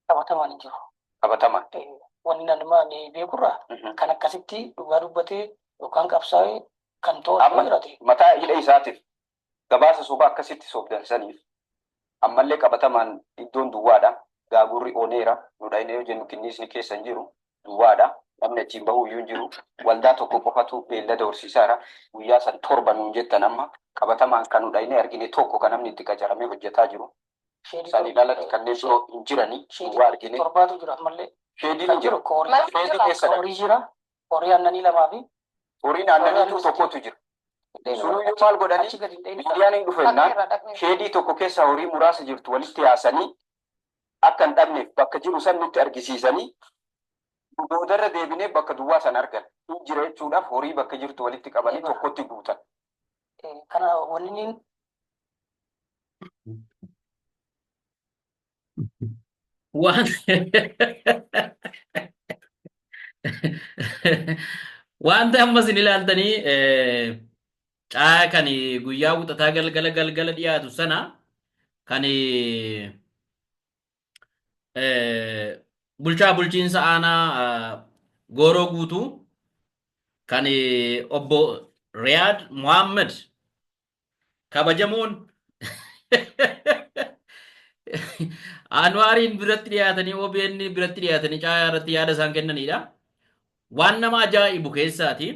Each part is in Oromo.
Qabatamaan hin jiru. Qabatamaan. Wanni namaan beekurraa kan akkasitti dhugaa dubbatee yookaan qabsaa'ee kan to'atu jiraate. Mataa hidha isaatiif gabaasa sobaa akkasitti soobdansaniif ammallee qabatamaan iddoon duwwaadha. Gaagurri oneera nudha inni yoo jennu kinniisni keessa hin jiru duwwaadha. Namni achiin bahuu iyyuu hin jiru. Waldaa tokko qofatu beellada horsiisaadha. Guyyaa san torba nuun jettan amma qabatamaan kan nudha inni argine tokko kan namni itti qacaramee hojjetaa jiru. Sanii dhalatti kanneen biroo hin jiranii duwwaa argine. Torbaatu jira ammallee. Sheediin hin jiru. Sheedii keessadha. Horii jira. Horii aannanii lamaa fi. Horiin aannanii tokkotu jira. Sunuyyuu maal godhanii miidiyaan hin dhufennaan sheedii tokko keessa horii muraasa jirtu walitti yaasanii akka hin dhabneef bakka jiru san nutti argisiisanii boodarra deebinee bakka duwwaa san argan hin jira jechuudhaaf horii bakka jirtu walitti qabanii tokkotti guutan. Kana wanni wanta ammas hin ilaaltanii caa kan guyyaa wuxataa galgala dhiyaatu sana kan bulchiinsa aanaa Gooroo Guutuu kan obbo Riyaad Muhammad kabajamoon Anwaariin biratti dhiyaatanii OBN biratti dhiyaatanii caa irratti yaada isaan kennanidha. Waan nama ajaa'ibu keessaati.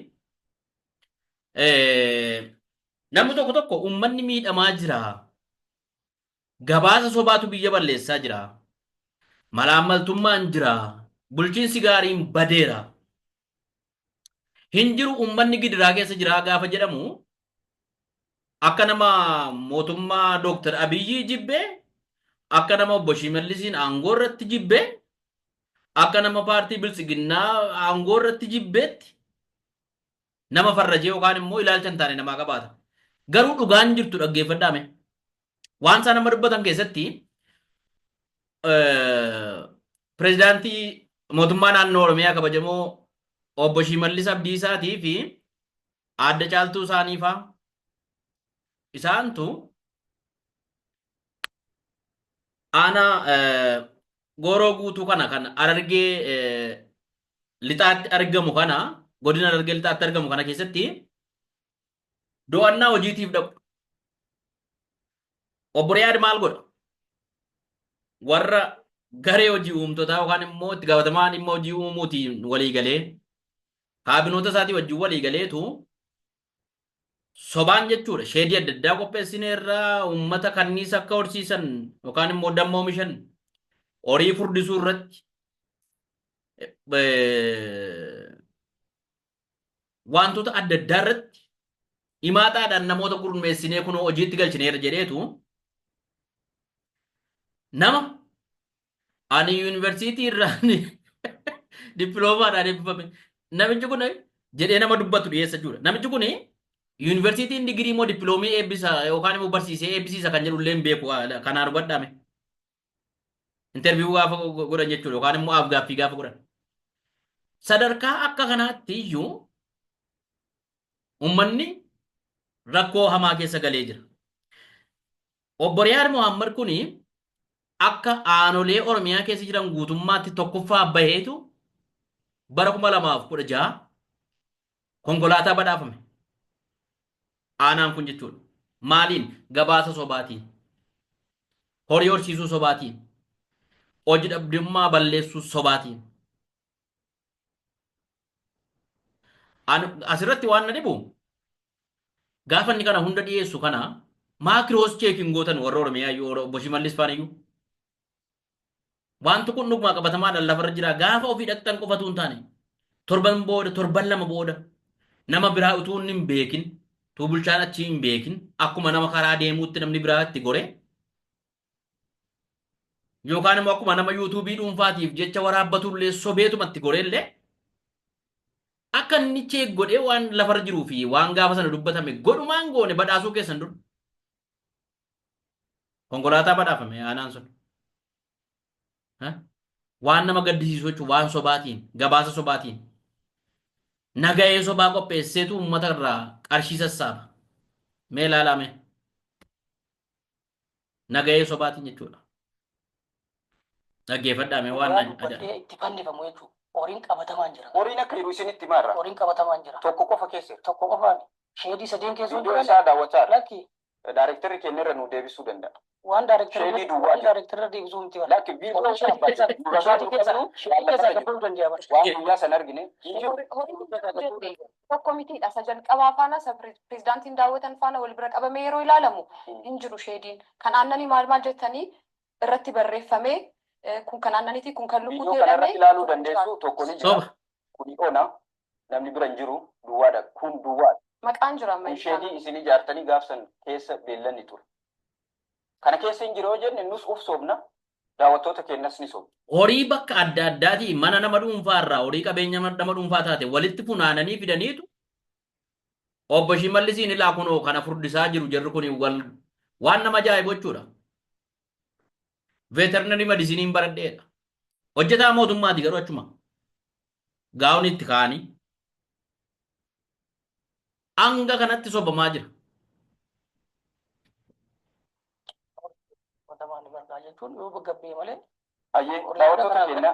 Namni tokko uummanni miidhamaa jira. Gabaasa sobaatu biyya balleessaa jira. Malaammaltummaan jira. Bulchiinsi gaariin badeera. Hin jiru uummanni gidiraa keessa jira gaafa jedhamu akka nama mootummaa Dr. Abiyyi jibbee akka nama obbo Shimallisiin aangoo irratti jibbee akka nama paartii bilisiginnaa aangoo irratti jibbeetti nama farrajee yookaan immoo ilaalcha hin taane namaa qabaata. Garuu dhugaan jirtu dhaggeeffadhaame. Waan isaan nama dubbatan keessatti pireezidaantii mootummaa naannoo Oromiyaa kabajamoo obbo Shimallis Abdiisaatii fi adda caaltuu isaanii fa'aa isaantu aanaa Gooroo Guutuu kana kan Harargee lixaatti argamu kana godina Harargee lixaatti argamu kana keessatti do'annaa hojiitiif dhaqu. Obbo Riyaad maal godha? Warra garee hojii uumtotaa yookaan immoo itti gaafatamaan dhimma hojii uumuutiin walii galee kaabinoota isaatii wajjin walii galeetu sobaan jechuudha. Sheedii adda addaa qopheessineerraa uummata kanniisa akka horsiisan yookaan immoo damma oomishan horii furdisuu irratti wantoota adda addaa irratti himaataadhaan namoota gurmeessinee kun hojiitti galchineera jedheetu nama ani yuunivarsiitii irraa dippiloomaadhaan eebbifame namichi kun jedhee nama dubbatu dhiyeessa jechuudha. Namichi kun yuunivarsiitiin digirii moo dippiloomii eebbisa yookaan immoo barsiisee eebbisiisa kan jedhu illee hin beeku kanaan hubadhaame. Interviiyuu gaafa godhan jechuudha yookaan immoo af-gaaffii gaafa godhan. Sadarkaa akka kanaatti iyyuu uummanni rakkoo hamaa keessa galee jira. Obbo Riyaad Muhammad kuni akka aanolee Oromiyaa keessa jiran guutummaatti tokkoffaa baheetu bara 2016 konkolaataa badhaafame. Aanaan kun jechuudha. Maaliin? Gabaasa sobaatiin. Horii horsiisuu sobaatiin. Hojii dhabdummaa balleessuu sobaatiin. Asirratti waan na dhibu gaafa inni kana hunda dhiyeessu kana maakiroos cheekiin gootan warra Oromiyaa iyyuu obbo Shimallis faan iyyuu. Wanti kun dhuguma qabatamaadhaan lafarra jira. Gaafa ofii dhaqxan qofatu hin taane torban lama booda nama biraa utuu hin beekin tuu bulchaan achi hin beekin akkuma nama karaa deemuutti namni biraa itti gore yookaan immoo akkuma nama yuutuubii dhuunfaatiif jecha waraabbatullee sobeetumatti goreellee akka inni cheek godhee waan lafarra jiruu fi waan gaafa sana dubbatame godhumaan goone badhaasuu keessan dur konkolaataa badhaafame aanaan sun. Waan nama gaddisiisu jechuun waan sobaatiin gabaasa sobaatiin nagahee sobaa qopheesseetu uummata irraa qarshii sassaaba. Mee ilaalame nagahee sobaatiin jechuudha. Dhaggeeffadhaame waan Dhugaa dubbadhee itti fannifamu jechuudha. Horiin qabatamaan jira. Horiin akka jiru isinitti himaarra. Horiin qabatamaan jira. Tokko qofa keessa. Tokko qofaan sheedii sadeen keessoo Iddoo isaa daawwachaa lakki Daarektarri keenyarra nu deebisuu danda'a. waan Sheedii daarektarri duwwaa waan daarektarri deebisuu miti wala. Lakki biiroo isaa Sheedii keessaa gabbuu danda'a bara. waan guyyaa sana argine. Tokko mitiidha. Isa jalqabaa faana isa pirezidaantiin daawwatan faana wal bira qabamee yeroo ilaalamu hin jiru sheediin. Kan aannanii maal maal jettanii irratti barreeffamee kun kan aannaniiti kun kan Biyyoo lukkuuti kanarratti ilaaluu dandeessu tokko ni jira. soba. Kuni ona namni bira hin jiru duwwaadha. Kun duwwaadha. Maqaan jira Kun sheedii isin ijaartanii gaafsan keessa beellanni ture. Kana keessa hin jiru yoo jenne nus of soobna. Daawwattoota keenyas ni soobna. Horii bakka adda addaati mana nama dhuunfaarraa horii qabeenya nama dhuunfaa taate walitti funaananii fidaniitu obbo Shimallisiin ilaa kunoo kana furdisaa jiru jarri kun waan nama ajaa'ibu jechuudha. Veeterinary mediciniin baradheedha. Hojjetaa mootummaati garuu achuma. Gaa'on itti kaa'anii. Hanga kanatti sobamaa jira. Qabatamaan bargaa jechuun yoo gabbee malee. Ayyee daawwattoota keenya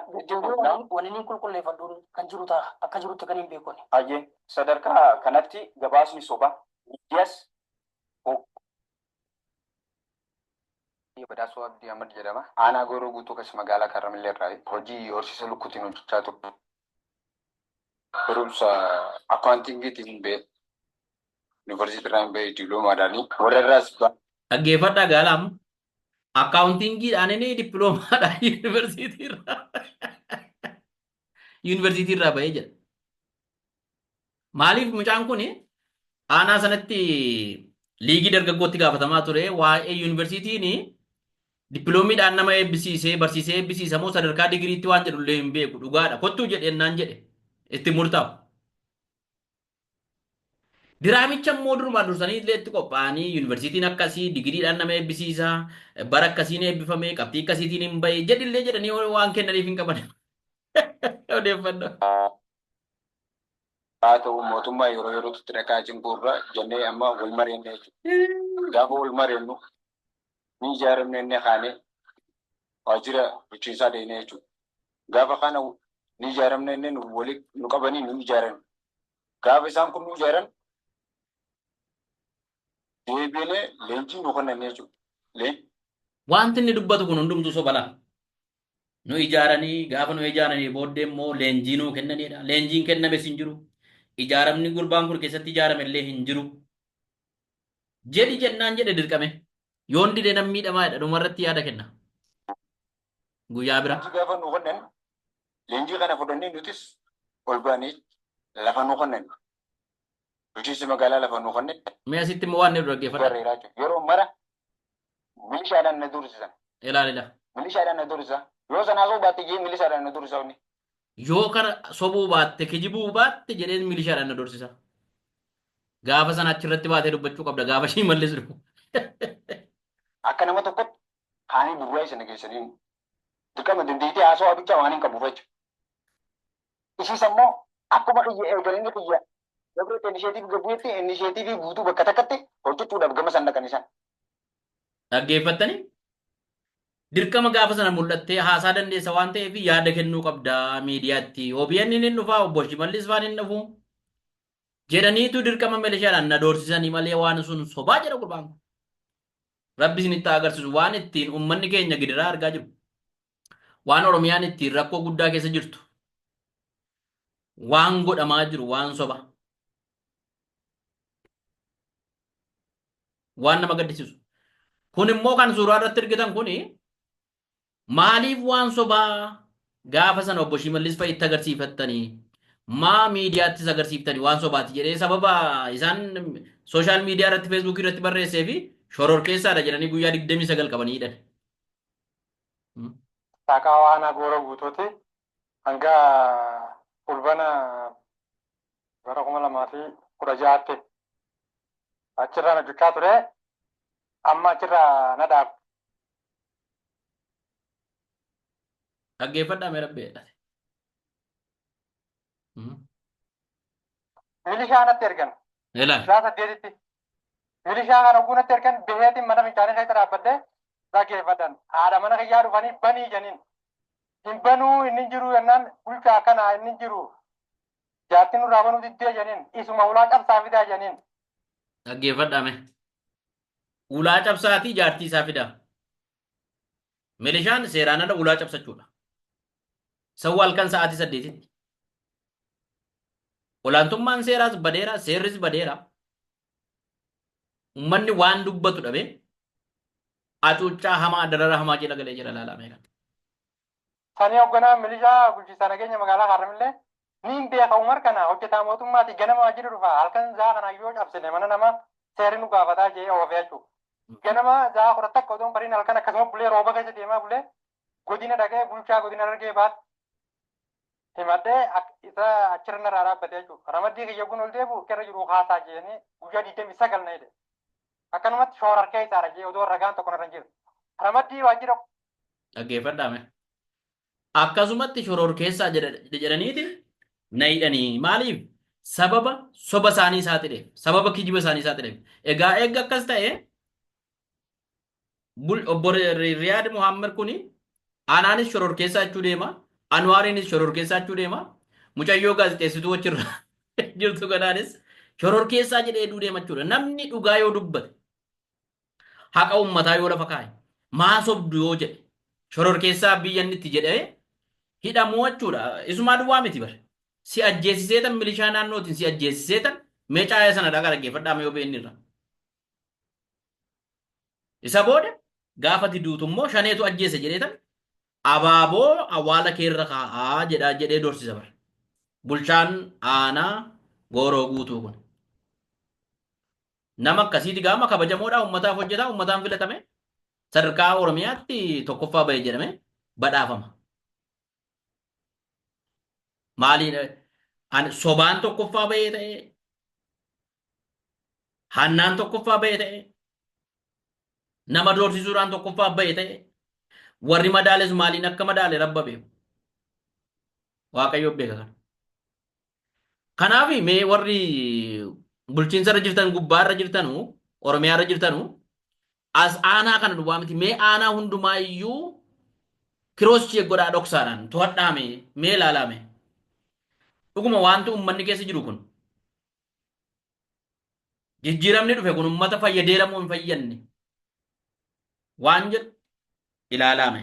Wanni inni qulqulleeffadhuun kan jiru ta'a akka jirutti kan hin beekne. ayyee sadarkaa kanatti gabaasni soba. Miidiyaas Badhaasoo Abdii Ahmad jedhama. Aanaa Gooroo Guutuu Kas magaalaa Karramillee irraa hojii horsiisa lukkuutiin hojjechaa ture. Barumsa akkaawuntingiitiin ba'e yuunivarsiitii irraa ba'e diploomaadhaani. Warra irraas Dhaggeeffadhaa gaalaam. Akkaawuntingiidhaan inni dippiloomaadha yuunivarsiitii irraa ba'ee jira. Maaliif mucaan kun aanaa sanatti liigii dargaggootti gaafatamaa ture waa'ee yuunivarsiitiin dippiloomiidhaan nama eebbisiisee barsiisee eebbisiisa moo sadarkaa digiriitti waan jedhu illee hin beeku dhugaadha kottuu jedhennaan jedhe itti murtaa'u. Diraamicha immoo durumaan dursanii illee itti qophaa'anii yuunivarsiitiin akkasii digiriidhaan nama eebbisiisa bara akkasiin eebbifamee qabxii akkasiitiin hin bahe jedhillee jedhanii waan kennaniif hin qaban. Odeeffannoo. haa ta'u mootummaa yeroo yerootti dhaqaa cimbuurra jennee amma wal mareenna jechuudha. Gaafa wal mareennu ni ijaaramne inni kaane waajjira bulchiinsaa deemnee jechuudha. Gaafa kana ni ijaaramne inni nu qabanii nu ijaaran. Gaafa isaan kun nu ijaaran deebiinee leenjii nu kennan jechuudha. Wanti inni dubbatu kun hundumtuu sobalaa. Nu ijaaranii gaafa nu ijaaranii booddee immoo leenjii nuu kennanidha. Leenjiin kennames hin jiru. Ijaaramni gurbaan kun keessatti ijaarame illee hin jiru. Jedhi jennaan jedhe dirqame. Yoon didee nam miidhamaadha dhumarratti yaada kenna. Guyyaa bira. Leenjii gaafa nu kennan leenjii kana fudhannee nutis ol baanee lafa nu kennan. Bulchiinsi magaalaa lafa nu kennan. Mee asitti immoo waan inni dhaggeeffata. Barreeraa jechuudha. Yeroo mara milishaadhaan na dursisan. Ilaalila. Milishaadhaan na dursisan. Yoo sanaa soo baatte jee milishaadhaan na dursisan. Yoo kana sobuu baatte kijibuu baatte jedheen milishaadhaan na dorsisa. Gaafa sana achirratti baatee dubbachuu qabda gaafa shii mallisu. Akka nama tokkotti kaanii burraa isa nageessanii dirqama dandeettii haasawaa bichaa waan hin qabuuf jechuudha. Ishis ammoo akkuma xiyya eegalanii xiyya dabreetti inisheetiif gabbuutti inisheetiif guutuu bakka takkatti hojjechuudhaaf gama san dhaqan isaan. Dhaggeeffattanii? Dirqama gaafa sana mul'attee haasaa dandeessa waan ta'eef yaada kennuu qabda miidiyaatti. OBN inni dhufaa obbo Shimallis waan hin dhufu. Jedhaniitu dirqama milishaadhaan na doorsisanii malee waan sun sobaa jedha gurbaan. Rabbi isinitti agarsiisu waan ittiin uummanni keenya gidiraa argaa jiru. Waan Oromiyaan ittiin rakkoo guddaa keessa jirtu. Waan godhamaa jiru waan soba. Waan nama gaddisiisu. Kun immoo kan suuraa irratti argitan kuni maaliif waan sobaa gaafa sana obbo Shimallis fa'itti agarsiifattanii maa miidiyaattis agarsiiftanii waan sobaati jedhee sababa isaan sooshaal miidiyaa irratti feesbuukii irratti barreessee fi shororkeessaadha jedhanii guyyaa 29 qabanii hidhan. Saaqaa Aanaa Gooroo Guutuuti hanga fulbana bara 2016 achirraan hojjechaa ture. Amma achirraa na dhaabu. Dhaggeeffadhaa mee rabbeedha. Milishaa natti ergan. Ilaali. Milishaa 8tti. Milishaa kana oguu natti ergan biheetiin mana fincaanii keessa dhaabbadhee dhaggeeffadhan. Haadha mana kiyyaa dhufanii banii janiin. hin banuu inni jiru yennaan bulchaa kana inni jiru jaartiin nurraa banuu diddee janiin isuma ulaa cabsaa fidaa janiin. Dhaggeeffadhame. Ulaa cabsaatii jaartii isaa fidaa. Milishaan seeraan ala ulaa cabsachuudha. Sawwa halkan sa'aatii 8tti. Olaantummaan seeraas badeera, seerris badeera. Uummanni waan dubbatu dhabe acuuccaa hamaa darara hamaa jala galee jira laalame kan. Sanii hoogganaa milishaa bulchiinsa nageenya magaalaa Harramillee niin beeka umar kana hojjetaa mootummaati ganama waajjirri dhufa halkan zaa kana yoo cabsine mana nama seerri nu gaafataa jee oofee jechuudha. Ganama zaa kudha takka otoon bariin halkan akkasuma bulee rooba keessa deemaa bulee godina dhagee bulchaa godina argee baat himadhee isa achirra narraa dhaabbatee jechuudha. Ramaddii kiyya kun ol deebi'u kerra jiru haasaa jeeni guyyaa 29 na hidhe. Akkanumatti shoorarkee isaadha jee odoo ragaan tokko narra hin jiru. Ramaddii waajjira. Dhaggeeffadhaame. Akkasumatti shororkeessaa jedhaniiti na hidhanii maaliif sababa soba isaanii saaxileef sababa kijiba isaanii saaxileef egaa eegga akkas ta'e obbo Riyaad Muhammad kuni anaanis shororkeessaa jechuu deema Anwaariinis shororkeessaa jechuu deema mucayyoo gaazexeessituu achirra jirtu kanaanis shororkeessaa jedhee duu deema jechuudha namni dhugaa yoo dubbate haqa ummataa yoo lafa kaa'e maa sobdu yoo jedhe shororkeessaa biyyanni itti jedhee hidhamuu jechuudha isumaa duwwaa miti bare si ajjeesiseetan milishaa naannootiin si ajjeesiseetan meecaa sana dhagaa dhaggeeffadhaame yoo beekni irra. Isa booda gaafa diduutummoo shaneetu ajjeese jedheetan abaaboo awwaala keerra kaa'aa jedhee doorsisa bara. Bulchaan aanaa gooroo guutuu kun. Nama akkasiiti gaama kabajamoodhaa uummataaf hojjetaa uummataan filatame sadarkaa Oromiyaatti tokkoffaa bahee jedhame badhaafama. Maaliin sobaan tokkoffaa bahee ta'e hannaan tokkoffaa bahee ta'e nama doorsisuudhaan tokkoffaa bahee ta'e warri madaales maaliin akka madaale rabba beeku waaqayyo beeka kana. Kanaaf mee warri bulchiinsa irra jirtan gubbaa irra jirtanu Oromiyaa irra jirtanu as aanaa kana duwwaa miti mee aanaa hundumaa iyyuu kiroosii godhaa dhoksaadhaan to'adhaame mee ilaalaame. Dhuguma wanti uummanni keessa jiru kun jijjiiramni dhufe kun uummata fayyadeeramuu hin fayyadne waan jedhu ilaalaame.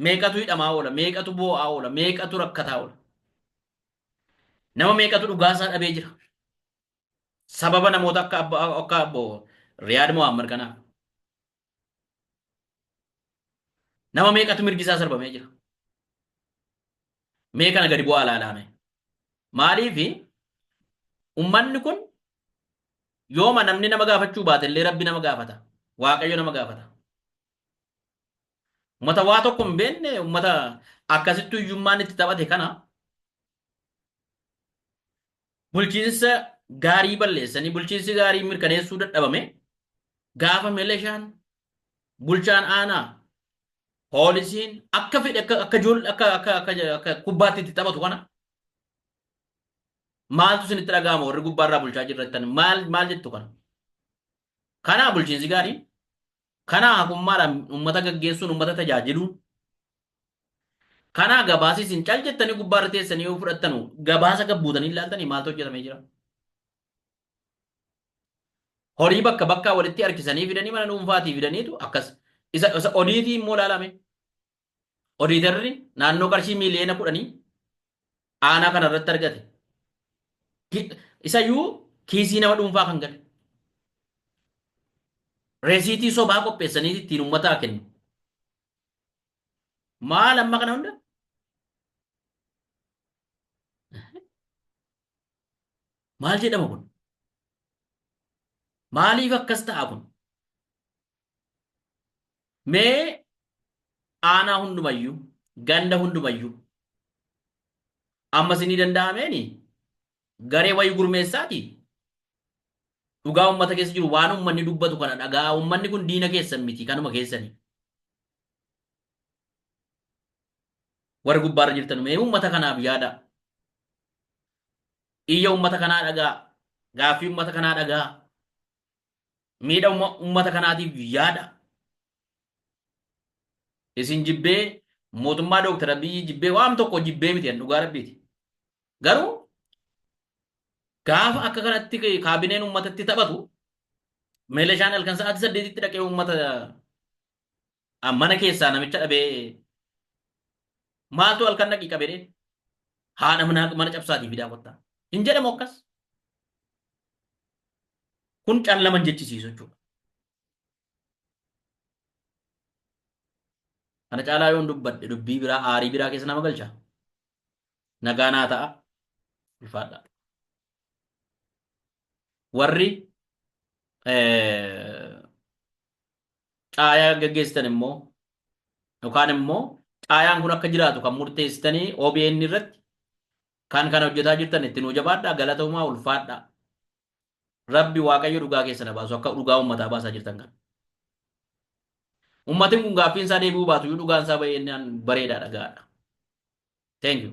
Meeqatu hidhamaa oola, meeqatu boo'aa oola, meeqatu rakkataa oola. Nama meeqatu dhugaasaa dhabee jira. Sababa namoota akka abbo Riyaad Muhammad kanaaf. Nama meeqatu mirgisaa sarbamee jira. Mee kana gadi bu'aa ilaalaame. Maaliifi ummanni kun yooma namni nama gaafachuu baate illee rabbi nama gaafata. Waaqayyo nama gaafata. Ummata waa tokko hin beekne ummata akkasitti hiyyummaan itti taphate kana bulchiinsa gaarii balleessanii bulchiinsi gaarii mirkaneessuu dadhabame gaafa milishaan bulchaan aanaa poolisiin akka fedhe akka kubbaatti itti taphatu kana maaltu isinitti dhaga'ama warri gubbaarraa bulchaa jirtan maal jettu kana. Kanaa bulchiinsi gaarii kanaa hakummaadhaan uummata gaggeessuun uummata tajaajiluun kanaa gabaasa isin cal jettanii gubbaarra teessanii yoo fudhattanu gabaasa gabbuutanii ilaaltanii maaltu hojjetamee jira. Horii bakka bakkaa walitti harkisanii fidanii mana dhuunfaatii fidaniitu akkas isa odiitii immoo ilaalame. Odiitarri naannoo qarshii miiliyoona 10 aanaa kana irratti argate. Isayyuu kiisii nama dhuunfaa kan gale. Reesiitii sobaa qopheessanii ittiin uummataa kennu. Maal amma kana hunda? Maal jedhama kun? Maaliif akkas ta'a kun? Mee aanaa hundumayyuu, ganda hundumayyuu ammas ni danda'ameeni garee wayii gurmeessaati. Dhugaa uummata keessa jiru waan uummanni dubbatu kana dhagaa uummanni kun diina keessan miti kanuma keessanii. Warri gubbaarra jirtan mee uummata kanaaf yaada. Iyya uummata kanaa dhagaa. Gaaffii uummata kanaa dhagaa. Miidhaa uummata kanaatiif yaada. Isin jibbee mootummaa Dooktar Abiyyi jibbee waan tokko jibbee miti dhugaa rabbiiti. Garuu gaafa akka kanatti kaabineen uummatatti taphatu meelashaan halkan sa'aatii 8tti dhaqee uummata mana keessaa namicha dhabee maaltu halkan dhaqii qabee haadha mana cabsaatii fidaa kottaa. Hin jedhamu akkas. Kun callaman jechisiisu jechuudha. Kana caalaa yoon dubbadhe dubbii biraa aarii biraa keessa nama galcha. Nagaa naa ta'a. Ulfaadha. Warri caayaa gaggeessitan immoo yookaan immoo caayaan kun akka jiraatu kan murteessitanii OBN irratti kan kana hojjetaa jirtan itti nuu jabaadhaa galatooma ulfaadhaa. Rabbi Waaqayyo dhugaa keessa na baasu akka dhugaa uummataa baasaa jirtan kan. Uummatiin kun gaaffiin isaa deebi'uu baatu yoo dhugaan isaa bareedaadha gaadha. Thank you.